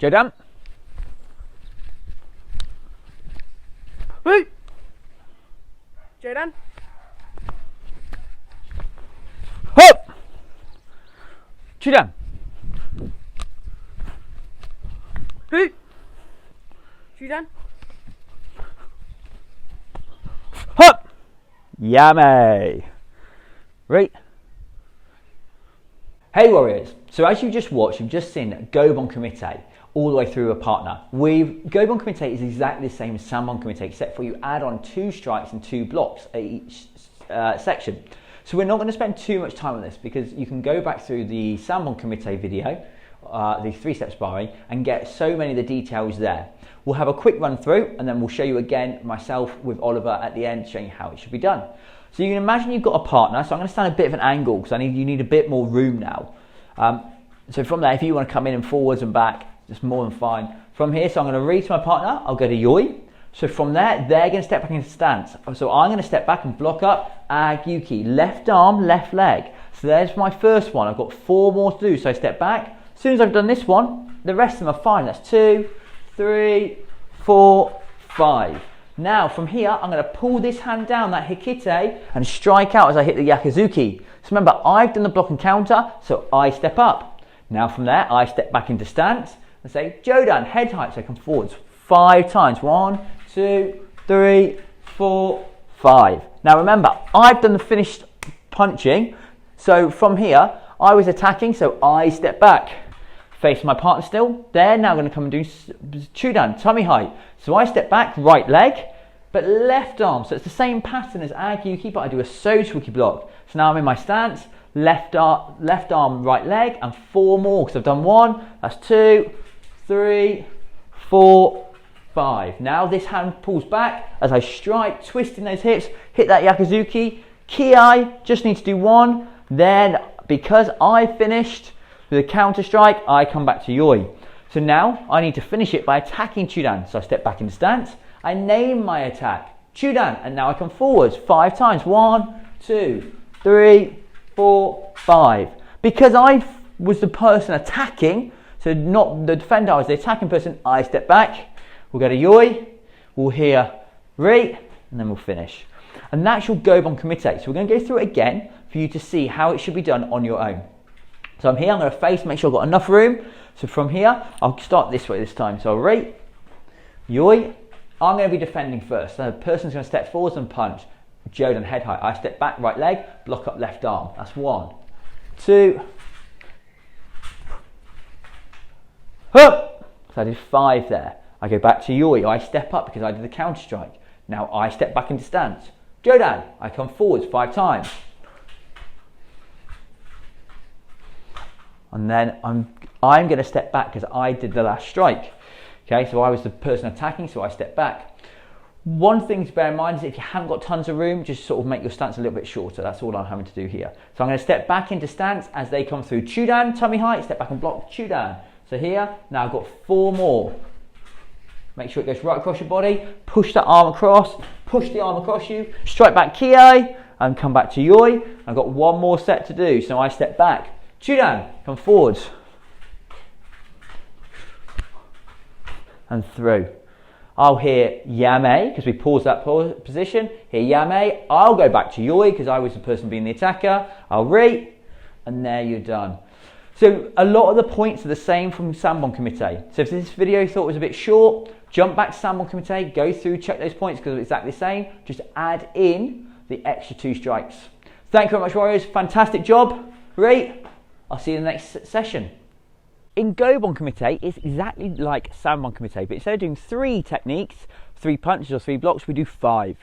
Jodan. Woo. Jodan. Hop. Jodan. Woo. Jodan. Hop. Yummy. Right. Hey warriors, so as you just watched, you've just seen Gobon Kumite all the way through a partner. Gobon Kumite is exactly the same as Sanbon Kumite, except for you add on 2 strikes and 2 blocks at each section. So we're not going to spend too much time on this because you can go back through the Sanbon Kumite video, the 3-step sparring, and get so many of the details there. We'll have a quick run through and then we'll show you again myself with Oliver at the end showing you how it should be done. So you can imagine you've got a partner, so I'm going to stand a bit of an angle because you need a bit more room now. So from there, if you want to come in and forwards and back, it's more than fine. From here, so I'm going to read to my partner, I'll go to Yoi. So from there, they're going to step back into stance. So I'm going to step back and block up, Agyuki, left arm, left leg. So there's my first one, I've got 4 more to do, so I step back. As soon as I've done this one, the rest of them are fine. That's 2, 3, 4, 5. Now from here, I'm going to pull this hand down, that hikite, and strike out as I hit the yakuzuki. So remember, I've done the block and counter, so I step up. Now from there, I step back into stance and say, Jodan, head height, so I come forwards 5 times. 1, 2, 3, 4, 5. Now remember, I've done the finished punching, so from here, I was attacking, so I step back. Face my partner still. They're now going to come and do Chudan, tummy height. So I step back, right leg, but left arm. So it's the same pattern as Agyuki, but I do a Sosuki block. So now I'm in my stance, left arm, right leg, and 4 more because I've done 1. That's 2, 3, 4, 5. Now this hand pulls back as I strike, twisting those hips, hit that yakuzuki. Ki, just need to do 1. Then because I finished with a counter strike, I come back to Yoi. So now I need to finish it by attacking Chudan. So I step back into stance, I name my attack, Chudan, and now I come forwards 5 times. 1, 2, 3, 4, 5. Because I was the person attacking, so not the defender, I was the attacking person, I step back, we'll go to Yoi, we'll hear Ri, and then we'll finish. And that's your Gobon Kumite. So we're going to go through it again for you to see how it should be done on your own. So I'm here, I'm going to face, make sure I've got enough room. So from here, I'll start this way this time. So Ri, Yoi, I'm going to be defending first. So the person's going to step forwards and punch. Jodan, head height. I step back, right leg, block up left arm. That's 1, 2. Hup. So I did 5 there. I go back to Yoi. I step up because I did the counter strike. Now I step back into stance. Jodan, I come forwards 5 times. And then I'm going to step back because I did the last strike. Okay, so I was the person attacking, so I step back. One thing to bear in mind is if you haven't got tons of room, just sort of make your stance a little bit shorter. That's all I'm having to do here. So I'm going to step back into stance as they come through. Chudan, tummy height, step back and block, Chudan. So here, now I've got 4 more. Make sure it goes right across your body. Push that arm across, push the arm across you, strike back Ki, and come back to Yoi. I've got 1 more set to do, so I step back. Chudan, come forwards. And through. I'll hear Yame, because we paused that position. Hear Yame. I'll go back to Yoi, because I was the person being the attacker. I'll Ri, and there you're done. So a lot of the points are the same from Sanbon Kumite. So if this video you thought was a bit short, jump back to Sanbon Kumite, go through, check those points, because it's exactly the same. Just add in the extra 2 strikes. Thank you very much, warriors. Fantastic job. Ri. I'll see you in the next session. In Gobon Kumite, it's exactly like Sanbon Kumite, but instead of doing 3 techniques, 3 punches or 3 blocks, we do 5.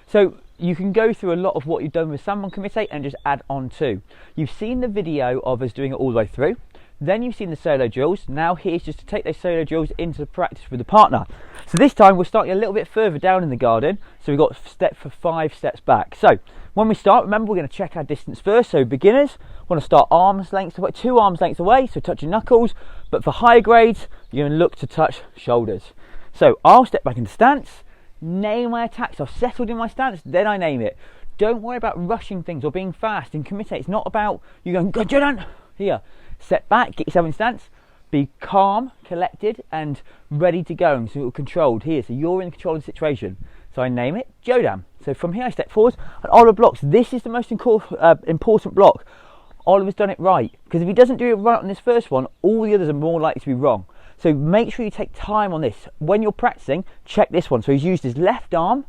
So you can go through a lot of what you've done with Sanbon Kumite and just add on to. You've seen the video of us doing it all the way through. Then you've seen the solo drills. Now here's just to take those solo drills into practice with the partner. So this time we're starting a little bit further down in the garden. So we've got 5 steps back. So when we start, remember we're going to check our distance first. So beginners want to start arm's length away, 2 arms lengths away, so touching knuckles. But for higher grades, you're going to look to touch shoulders. So I'll step back into stance, name my attacks. I've settled in my stance, then I name it. Don't worry about rushing things or being fast. In Kumite, it's not about you going, go Jodan, here. Step back, get yourself in stance, be calm, collected, and ready to go, and sort of controlled here. So you're in control of the situation. So I name it Jodan. So from here I step forward, and Oliver blocks. This is the most important block. Oliver's done it right, because if he doesn't do it right on this first one, all the others are more likely to be wrong. So make sure you take time on this. When you're practicing, check this one. So he's used his left arm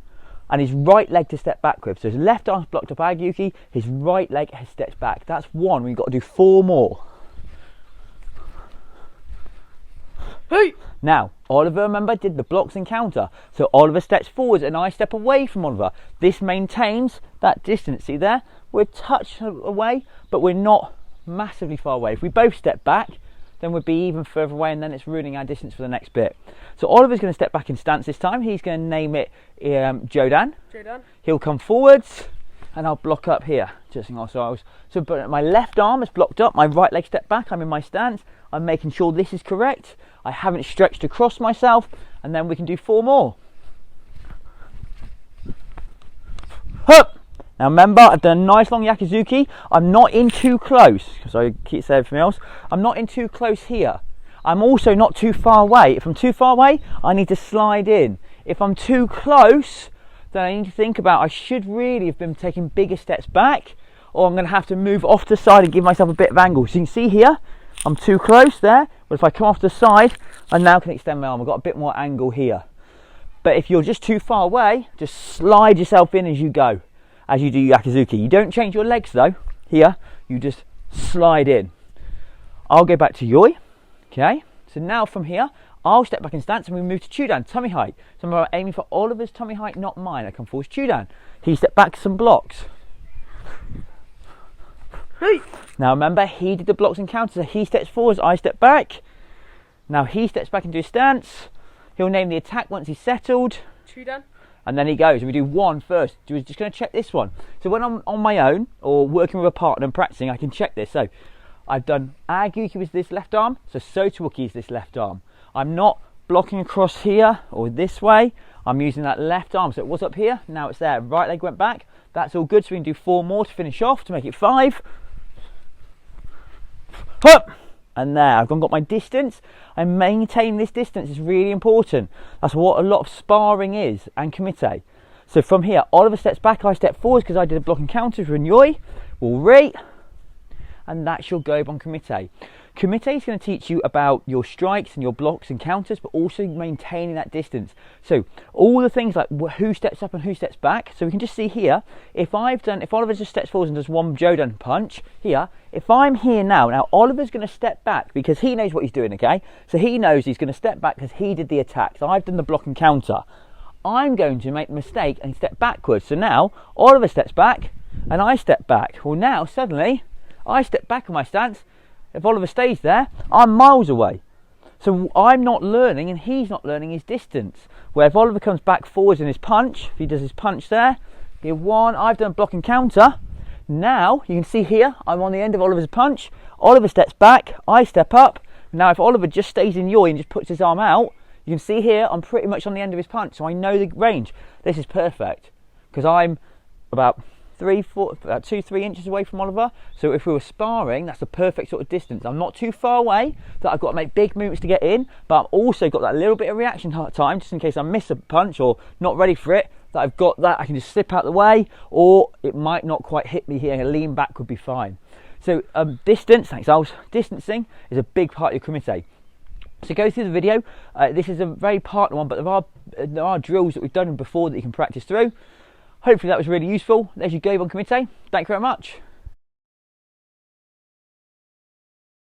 and his right leg to step back with. So his left arm's blocked up Agyuki, his right leg has stepped back. That's one. We've got to do 4 more. Hey! Now, Oliver, remember, did the blocks and counter. So Oliver steps forwards and I step away from Oliver. This maintains that distance. See there? We're a touch away, but we're not massively far away. If we both step back, then we'd be even further away, and then it's ruining our distance for the next bit. So Oliver's going to step back in stance this time. He's going to name it Jodan. Jodan. He'll come forwards, and I'll block up here. So but my left arm is blocked up, my right leg step back, I'm in my stance. I'm making sure this is correct. I haven't stretched across myself, and then we can do 4 more. Hup! Now remember, I've done a nice long Yakizuki. I'm not in too close, because I keep saying everything else. I'm not in too close here. I'm also not too far away. If I'm too far away, I need to slide in. If I'm too close, then I need to think about, I should really have been taking bigger steps back, or I'm going to have to move off to the side and give myself a bit of angle. So you can see here, I'm too close there, but if I come off the side, I now can extend my arm. I've got a bit more angle here. But if you're just too far away, just slide yourself in as you go, as you do Yakizuki. You don't change your legs though. Here, you just slide in. I'll go back to Yoi. Okay, so now from here, I'll step back in stance and we move to Chudan, tummy height. So I'm aiming for Oliver's tummy height, not mine. I come forward to Chudan. He stepped back some blocks. Hey! Now remember, he did the blocks and counters. So he steps forwards, I step back. Now he steps back into his stance. He'll name the attack once he's settled. Chudan. And then he goes, and we do 1 first. We're just going to check this one. So when I'm on my own or working with a partner and practicing, I can check this. So I've done Agyuki with this left arm, so Sotowoki is this left arm. I'm not blocking across here or this way. I'm using that left arm. So it was up here, now it's there. Right leg went back. That's all good. So we can do 4 more to finish off, to make it 5. Hup! And there, I've got my distance. I maintain this distance, is really important. That's what a lot of sparring is, and kumite. So from here, Oliver steps back, I step forwards because I did a block and counter for Yoi. We'll rate, and that's your Gobon Kumite. Kumite is going to teach you about your strikes and your blocks and counters, but also maintaining that distance. So all the things like who steps up and who steps back. So we can just see here, if Oliver just steps forward and does 1 Jodan punch here, if I'm here now Oliver's going to step back because he knows what he's doing, okay? So he knows he's going to step back because he did the attack. So I've done the block and counter. I'm going to make the mistake and step backwards. So now Oliver steps back and I step back. Well, now suddenly I step back on my stance. If Oliver stays there, I'm miles away. So I'm not learning and he's not learning his distance. Where if Oliver comes back forwards in his punch, if he does his punch there, here 1, I've done block and counter. Now, you can see here, I'm on the end of Oliver's punch. Oliver steps back, I step up. Now if Oliver just stays in Yoi and just puts his arm out, you can see here, I'm pretty much on the end of his punch. So I know the range. This is perfect. Because I'm about 2-3 inches away from Oliver. So if we were sparring, that's the perfect sort of distance. I'm not too far away that I've got to make big movements to get in, but I've also got that little bit of reaction time just in case I miss a punch or not ready for it, that I've got that I can just slip out the way, or it might not quite hit me here. A lean back would be fine. So distance, thanks Al's, distancing is a big part of your kumite. So go through the video. This is a very partner one, but there are drills that we've done before that you can practice through. Hopefully that was really useful. There's your Gobon Kumite. Thank you very much.